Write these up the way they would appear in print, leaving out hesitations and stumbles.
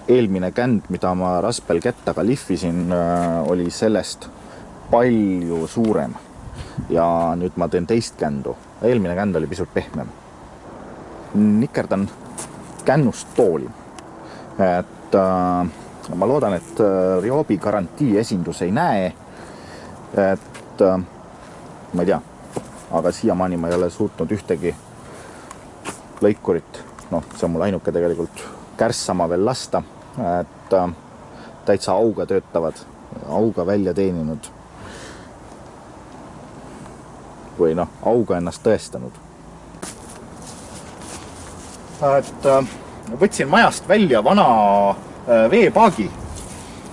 eelmine känd, mida ma raspelkettaga lihvisin, oli sellest palju suurem. Ja nüüd ma teen teist kändu. Eelmine känd oli pisut pehmem. Nikerdan kännust tooli. Et ma loodan, et Ryobi garantii esindus ei näe. Et ma ei tea, aga siiamaani ma ei ole suutnud ühtegi lõikurit. See on mul ainuke tegelikult kärssama veel lasta, et täitsa auga töötavad, auga välja teeninud või auga ennast tõestanud. Et võtsin majast välja vana veepaagi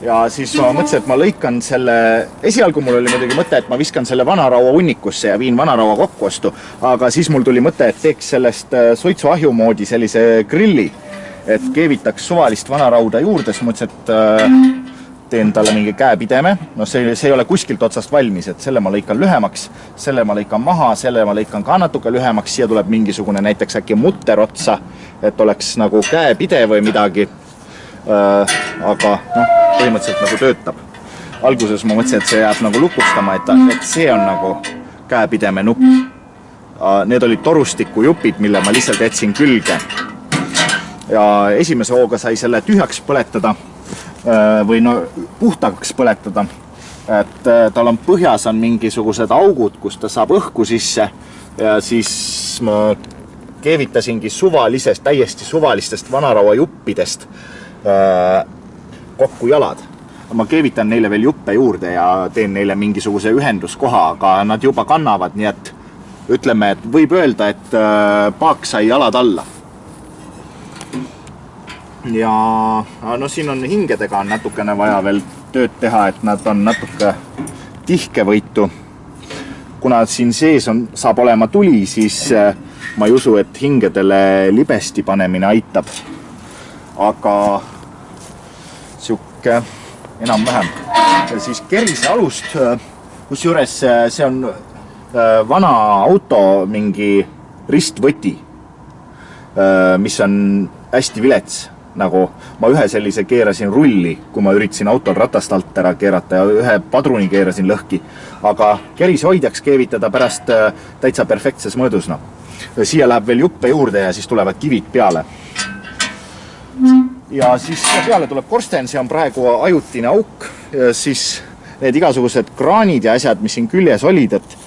ja siis ma mõtlesin, et ma lõikan selle, esialgu mul oli muidugi mõte, et ma viskan selle vanaraua unnikusse ja viin vanaraua kokkuostu, aga siis mul tuli mõte, et teeks sellest suitsuahju moodi sellise grilli, et keevitaks suvalist vanarauda juurde, siis mõtlesin, et teen talle mingi käepideme. See ei ole kuskilt otsast valmis, et selle ma lõikan lühemaks, selle ma lõikan maha, selle ma lõikan ka natuke lühemaks, siia tuleb mingisugune näiteks äkki mutter otsa, et oleks nagu käepide või midagi. Aga põhimõtteliselt nagu töötab. Alguses ma mõtlesin, et see jääb nagu lukustama, et see on nagu käepideme nupp. Need olid torustiku jupid, mille ma lihtsalt jätsin külge. Ja esimese hooga sai selle tühjaks põletada või puhtaks põletada, et tal on põhjas on mingisugused augud, kus ta saab õhku sisse ja siis ma keevitasingi täiesti suvalistest vanaraua juppidest kokku jalad. Ma keevitan neile veel juppe juurde ja teen neile mingisuguse ühenduskoha, aga nad juba kannavad, nii et ütleme, et võib öelda, et paak sai jalad alla. Ja siin on hingedega on natukene vaja veel tööd teha, et nad on natuke tihkevõitu. Kuna siin sees saab olema tuli, siis ma ei usu, et hingedele libesti panemine aitab. Aga siuke enam-vähem. Ja siis kerise alust, kus juures see on vana auto mingi ristvõti, mis on hästi vilets. Nagu ma ühe sellise keerasin rulli, kui ma üritasin autol ratast alt ära keerata ja ühe padruni keerasin lõhki. Aga kerishoidjaks keevitada pärast täitsa perfektses mõõdus. Siia läheb veel juppe juurde ja siis tulevad kivid peale. Ja siis peale tuleb korsten, see on praegu ajutine auk. Ja siis need igasugused kraanid ja asjad, mis siin küljes olid, et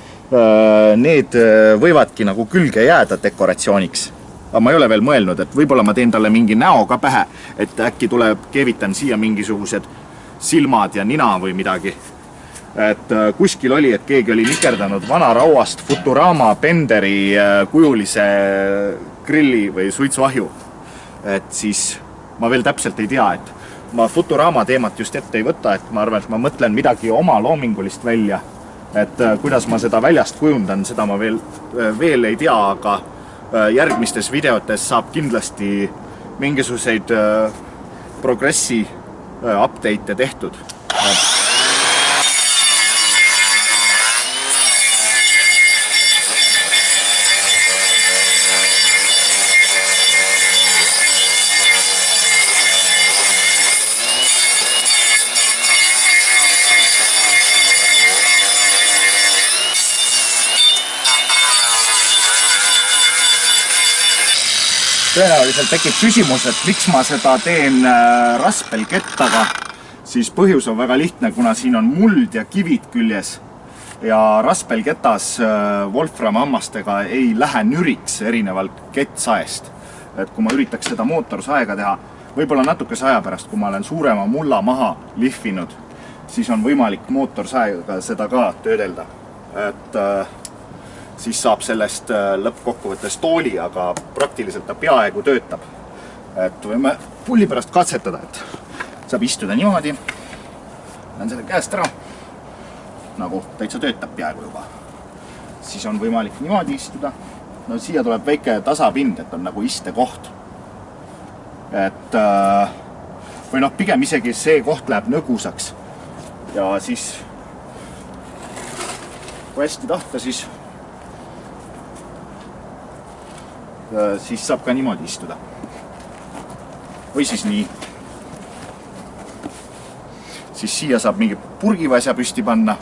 need võivadki nagu külge jääda dekoratsiooniks. Aga ma ei ole veel mõelnud, et võib-olla ma teen talle mingi näo ka pähe, et äkki tuleb, keevitan siia mingisugused silmad ja nina või midagi. Et kuskil oli, et keegi oli nikerdanud vanarauast Futurama Benderi kujulise grilli või suitsuahju. Et siis ma veel täpselt ei tea, et ma Futurama teemat just ette ei võta, et ma arvan, et ma mõtlen midagi oma loomingulist välja. Et kuidas ma seda väljast kujundan, seda ma veel ei tea, aga järgmistes videotes saab kindlasti mingisuguseid progressi update'e tehtud. Tõenäoliselt tekib küsimus, et miks ma seda teen raspelkettaga, siis põhjus on väga lihtne, kuna siin on muld ja kivid küljes ja raspelketas Wolfram hammastega ei lähe nüriks erinevalt kettsaest. Et kui ma üritaks seda mootorsaega teha, võib-olla natukese aja pärast, kui ma olen suurema mulla maha lihvinud, siis on võimalik mootorsaega seda ka töödelda. Et siis saab sellest lõppkokkuvõttes tooli, aga praktiliselt ta peaaegu töötab. Et võime pulli pärast katsetada, et saab istuda niimoodi. Lähen selle käest ära. Nagu täitsa töötab peaaegu juba. Siis on võimalik niimoodi istuda. Siia tuleb väike tasapind, et on nagu istekoht. Et või pigem isegi see koht läheb nõgusaks. Ja siis kui hästi tahta, siis saab ka niimoodi istuda. Või siis nii. siis siia saab mingi purgivasja püsti panna.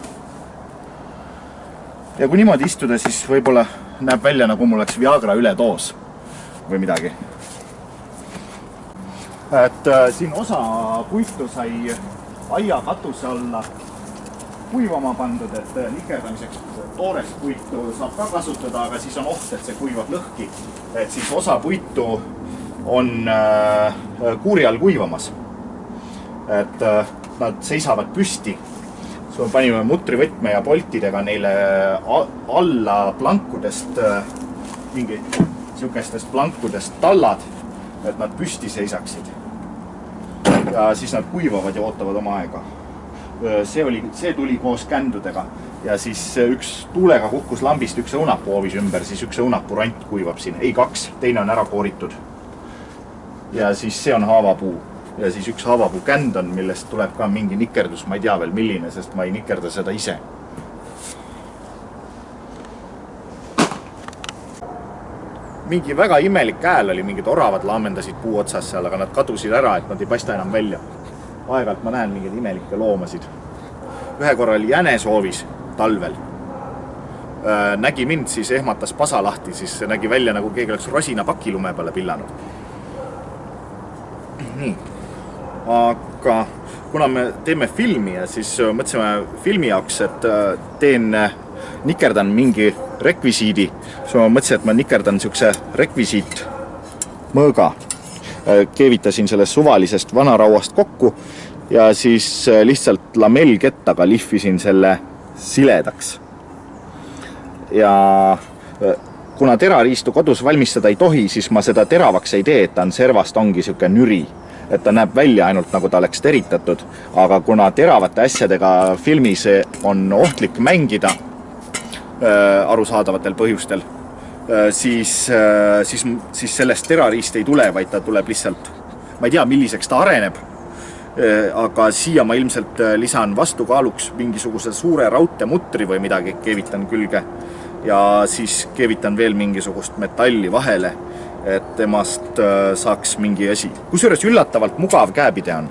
Ja kui niimoodi istuda, siis võib-olla näeb välja, nagu mul oleks Viagra ületoos või midagi. Et siin osa puistu sai aia katuse alla kuivama pandud, et nikerdamiseks toorest puitu saab ka kasutada, aga siis on oht, et see kuivab lõhki. Et siis osa puitu on kuuri all kuivamas. Et nad seisavad püsti. Panime mutrivõtme ja poltidega neile alla plankudest, mingi sihukestest plankudest tallad, et nad püsti seisaksid. Ja siis nad kuivavad ja ootavad oma aega. See tuli koos kändudega ja siis üks tuulega kukkus lambist, üks õunapuu hoovis ümber, siis üks õunapuu rant kuivab siin. Ei, 2, teine on ära kooritud. Ja siis see on haavapuu. Ja siis üks haavapuu känd on, millest tuleb ka mingi nikerdus, ma ei tea veel milline, sest ma ei nikerda seda ise. Mingi väga imelik hääl oli, mingid oravad laamendasid puu otsas seal, aga nad kadusid ära, et nad ei paista enam välja. Aegalt ma näen mingeid imelikke loomasid. Ühe korra oli jänesoovis talvel. Nägi mind, siis ehmatas pasa lahti, siis nägi välja, nagu keegi oleks rosina paki lume peale pillanud. Nii. Aga kuna me teeme filmi ja siis mõtlesime filmi jaoks, et nikerdan mingi rekvisiidi. So ma mõtlesin, et ma nikerdan siukse rekvisiit mõõga. Keevitasin sellest suvalisest vanarauast kokku ja siis lihtsalt lamellkettaga lihvisin selle siledaks. Ja kuna terariistu kodus valmistada ei tohi, siis ma seda teravaks ei tee, et ta on servast ongi siuke nüri. Et ta näeb välja ainult nagu ta oleks teritatud, aga kuna teravate asjadega filmis on ohtlik mängida arusaadavatel põhjustel, siis sellest terariist ei tule, vaid ta tuleb lihtsalt, ma ei tea, milliseks ta areneb, aga siia ma ilmselt lisan vastukaaluks mingisuguse suure raudteemutri või midagi, keevitan külge ja siis keevitan veel mingisugust metalli vahele, et temast saaks mingi asi. Kusjuures üllatavalt mugav käepide on.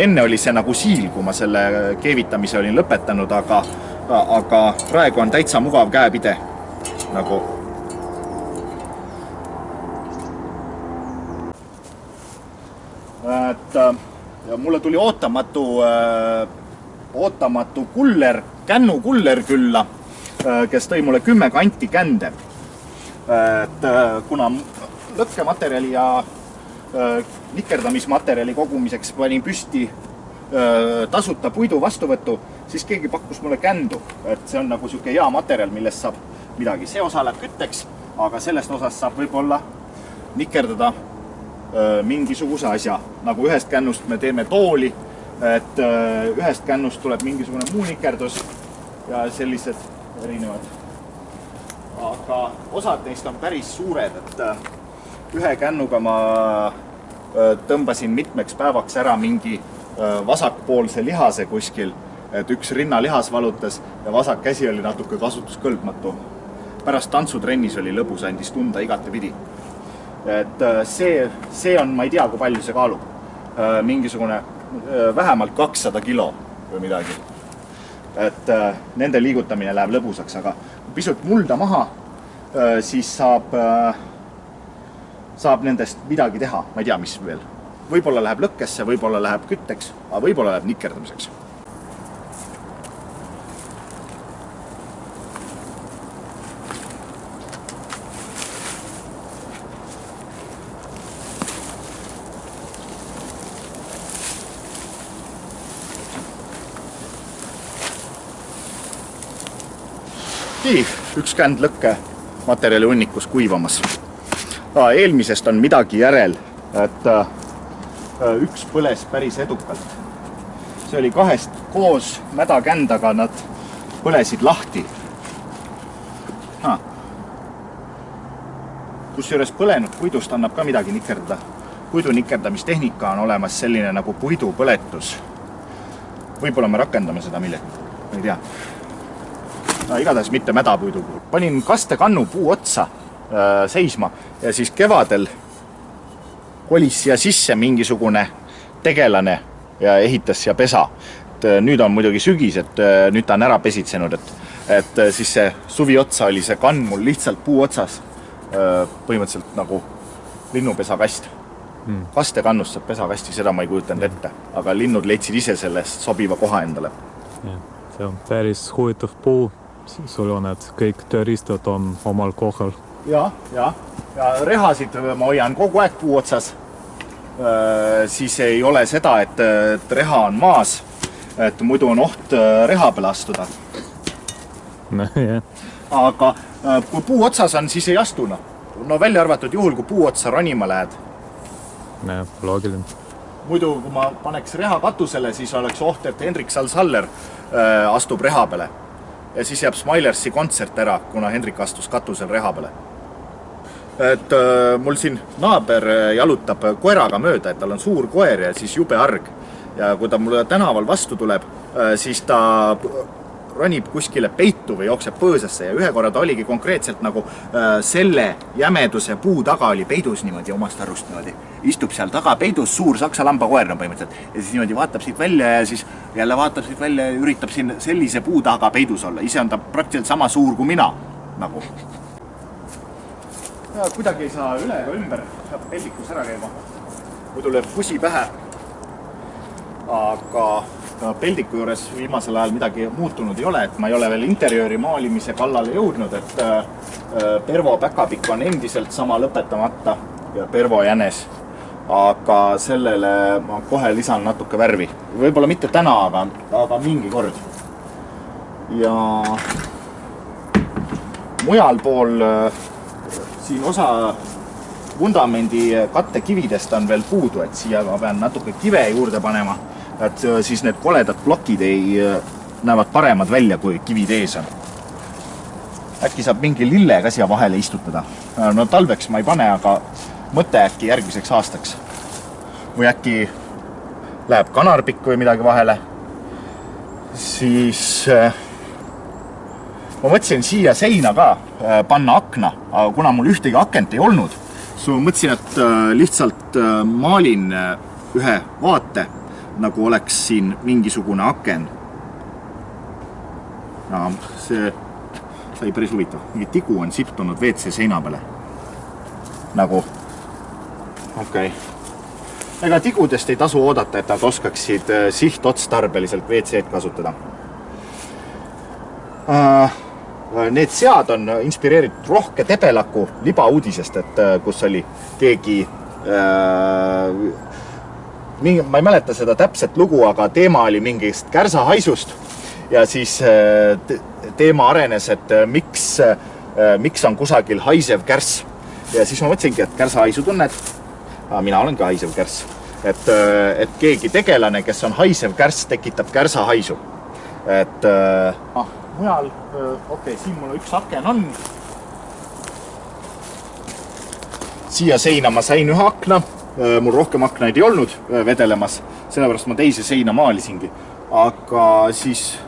Enne oli see nagu siil, kui ma selle keevitamise olin lõpetanud, aga praegu on täitsa mugav käepide. Nagu. Ja mulle tuli ootamatu kuller, kännukuller külla, kes tõi mulle 10 kanti kände. Et kuna lõkkematerjali ja nikerdamismaterjali kogumiseks panin püsti tasuta puidu vastuvõttu, siis keegi pakkus mulle kändu. Et see on nagu siuke hea materjal, millest saab midagi. See osa läheb kütteks, aga sellest osast saab võib-olla nikerdada mingisuguse asja. Nagu ühest kännust me teeme tooli, et ühest kännust tuleb mingisugune muu nikerdus ja sellised erinevad. Aga osad neist on päris suured, et ühe kännuga ma tõmbasin mitmeks päevaks ära mingi vasakpoolse lihase kuskil, et üks rinnalihas valutas ja vasak käsi oli natuke kasutuskõlbmatu. Pärast tantsutrennis oli lõbus, andis tunda igate pidi. Et see on, ma ei tea, kui palju see kaalub. Mingisugune vähemalt 200 kilo või midagi. Et nende liigutamine läheb lõbusaks, aga pisut mulda maha, siis saab nendest midagi teha. Ma ei tea, mis veel. Võib-olla läheb lõkkesse, võib-olla läheb kütteks, aga võib-olla läheb nikerdamiseks. Üks känd lõkke materjali hunnikus kuivamas. Eelmisest on midagi järel, et üks põles päris edukalt. See oli kahest koos mädakändaga, nad põlesid lahti. Kusjuures põlenud puidust annab ka midagi nikerdada. Puidu nikerdamistehnika on olemas selline nagu puidupõletus. Võib-olla me rakendame seda millegi, ei tea. Igatahes mitte mädapuidu puhul. Panin kastekannu puu otsa seisma ja siis kevadel kolis siia sisse mingisugune tegelane ja ehitas siia pesa. Nüüd on muidugi sügis, et nüüd ta on ära pesitsenud, et siis see suvi otsa oli see kann mul lihtsalt puu otsas põhimõtteliselt nagu linnupesa kast. Kaste kannust saab pesakasti, seda ma ei kujutanud ette, aga linnud leidsid ise sellest sobiva koha endale. See on päris huvitav puu, sul on, et kõik tööriistad on omal kohal. Ja rehasid ma hoian kogu aeg puu otsas. Siis ei ole seda, et reha on maas, et muidu on oht reha peale astuda. Aga kui puu otsas on, siis ei astu. No välja arvatud juhul, kui puu otsa ronima lähed. Loogiline. Muidu, kui ma paneks reha katusele, siis oleks oht, et Henrik Salsaller astub reha peale. Ja siis jääb Smilersi kontsert ära, kuna Henrik astus katusel reha peale. Et mul siin naaber jalutab koeraga mööda, et tal on suur koer ja siis jube arg. Ja kui ta mulle tänaval vastu tuleb, siis ta ronib kuskile peitu või jookseb põõsasse ja ühe korra ta oligi konkreetselt nagu selle jämeduse puu taga oli peidus niimoodi omast arust niimoodi. Istub seal taga peidus suur saksa lambakoer põhimõtteliselt ja siis niimoodi vaatab siit välja ja siis jälle vaatab siit välja ja üritab siin sellise puu taga peidus olla. Ise on ta praktiliselt sama suur kui mina nagu. Ja kuidagi ei saa üle ega ümber, saab peldikus ära käima. Muidu lööb pusi pähe. Aga peldiku juures viimasel ajal midagi muutunud ei ole, et ma ei ole veel interjööri maalimise kallale jõudnud, et Pervo päkapikk on endiselt sama lõpetamata ja Pervo jänes. Aga sellele ma kohe lisan natuke värvi. Võib-olla mitte täna, aga mingi kord. Ja mujal pool siin osa vundamendi kattekividest on veel puudu, et siia ma pean natuke kive juurde panema, et siis need koledad plokid näevad paremad välja, kui kivid ees on. Äkki saab mingi lille ka siia vahele istutada. No talveks ma ei pane, aga mõte äkki järgmiseks aastaks. Või äkki läheb kanarpikk või midagi vahele. Siis ma mõtlesin siia seina ka panna akna, aga kuna mul ühtegi akent ei olnud, siis ma mõtlesin, et lihtsalt maalin ühe vaate, nagu oleks siin mingisugune aken. Ja see sai päris huvitav. Mingi tigu on siptunud WC seina peale. Nagu, okei. Ega tigudest ei tasu oodata, et nad oskaksid sihtotstarbeliselt WC-d kasutada. Need sead on inspireeritud Rohke Tebelaku libauudisest, et kus oli keegi, ma ei mäleta seda täpset lugu, aga teema oli mingist kärsahaisust ja siis teema arenes, et miks on kusagil haisev kärs. Ja siis ma mõtlesingi, et kärsahaisu tunned, mina olen ka haisev kärs, et keegi tegelane, kes on haisev kärs, tekitab kärsahaisu. Et mujal, okei, siin mul üks aken on. Siia seina ma sain ühe akna, mul rohkem aknaid ei olnud vedelemas, sellepärast ma teise seina maalisingi. Aga siis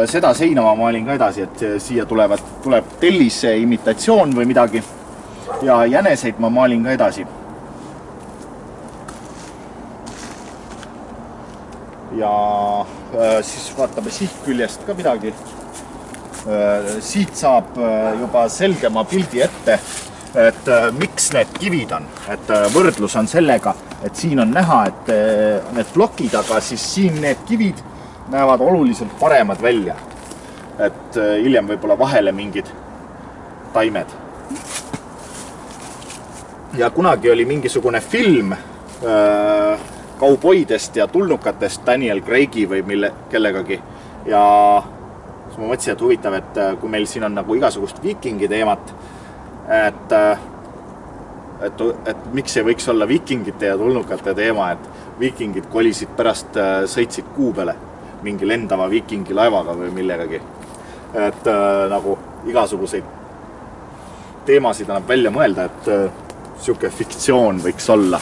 seda seina ma maalin ka edasi, et siia tuleb tellise imitatsioon või midagi ja jäneseid ma maalin ka edasi. Ja siis vaatame siit küljest ka midagi. Siit saab juba selgema pildi ette, et miks need kivid on. Et võrdlus on sellega, et siin on näha, et need plokid, aga siis siin need kivid näevad oluliselt paremad välja. Et hiljem võib-olla vahele mingid taimed. Ja kunagi oli mingisugune film kauboidest ja tulnukatest Daniel Craigi või kellegagi. Ja siis ma mõtlesin, et huvitav, et kui meil siin on nagu igasugust viikingi teemat, et miks ei võiks olla viikingite ja tulnukate teema, et viikingid kolisid pärast sõitsid kuu peale mingi lendava viikingi laevaga või millegagi. Et nagu igasuguseid teemasid annab välja mõelda, et siuke fiktsioon võiks olla.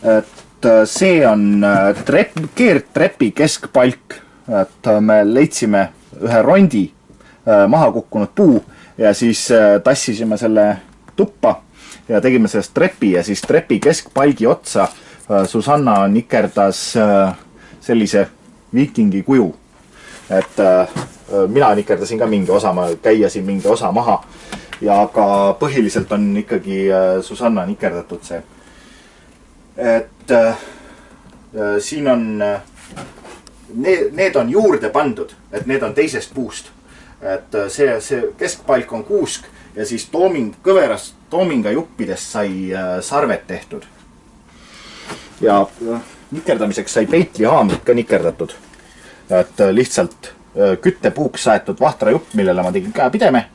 Et see on keertrepi keskpalk, et me leidsime ühe rondi maha kukkunud puu ja siis tassisime selle tuppa ja tegime sellest trepi ja siis trepi keskpalgi otsa Susanna nikerdas sellise viikingi kuju. Et mina nikerdasin ka mingi osa, ma käiasin mingi osa maha. Ja aga põhiliselt on ikkagi Susanna nikerdatud see. Et siin on, need on juurde pandud, et need on teisest puust. Et see keskpalk on kuusk ja siis kõverast toominga juppidest sai sarvet tehtud. Ja nikerdamiseks sai peitlihaamrid ka nikerdatud. Et lihtsalt küttepuuks saetud vahtrajupp, millele ma tegin käepideme.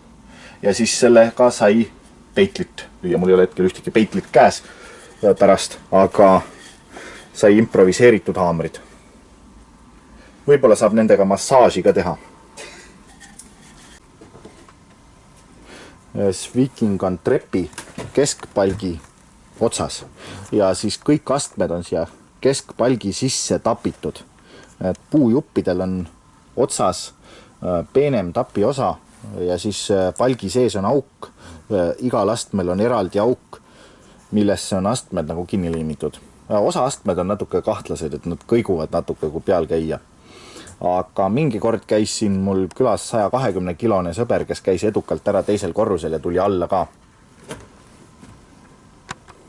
Ja siis selle ka sai peitlit. Ja mul ei ole hetkel ühtegi peitlit käes pärast, aga sai improviseeritud haamrid. Võib-olla saab nendega massaaži ka teha. Viking on trepi keskpalgi otsas ja siis kõik astmed on siia keskpalgi sisse tapitud. Et puujuppidel on otsas peenem tapi osa ja siis palgi sees on auk. Igal astmel on eraldi auk, millesse on astmed nagu kinni liimitud. Osa astmed on natuke kahtlased, et nad kõiguvad natuke kui peal käia. Aga mingi kord käis siin mul külas 120-kilone sõber, kes käis edukalt ära teisel korrusel ja tuli alla ka.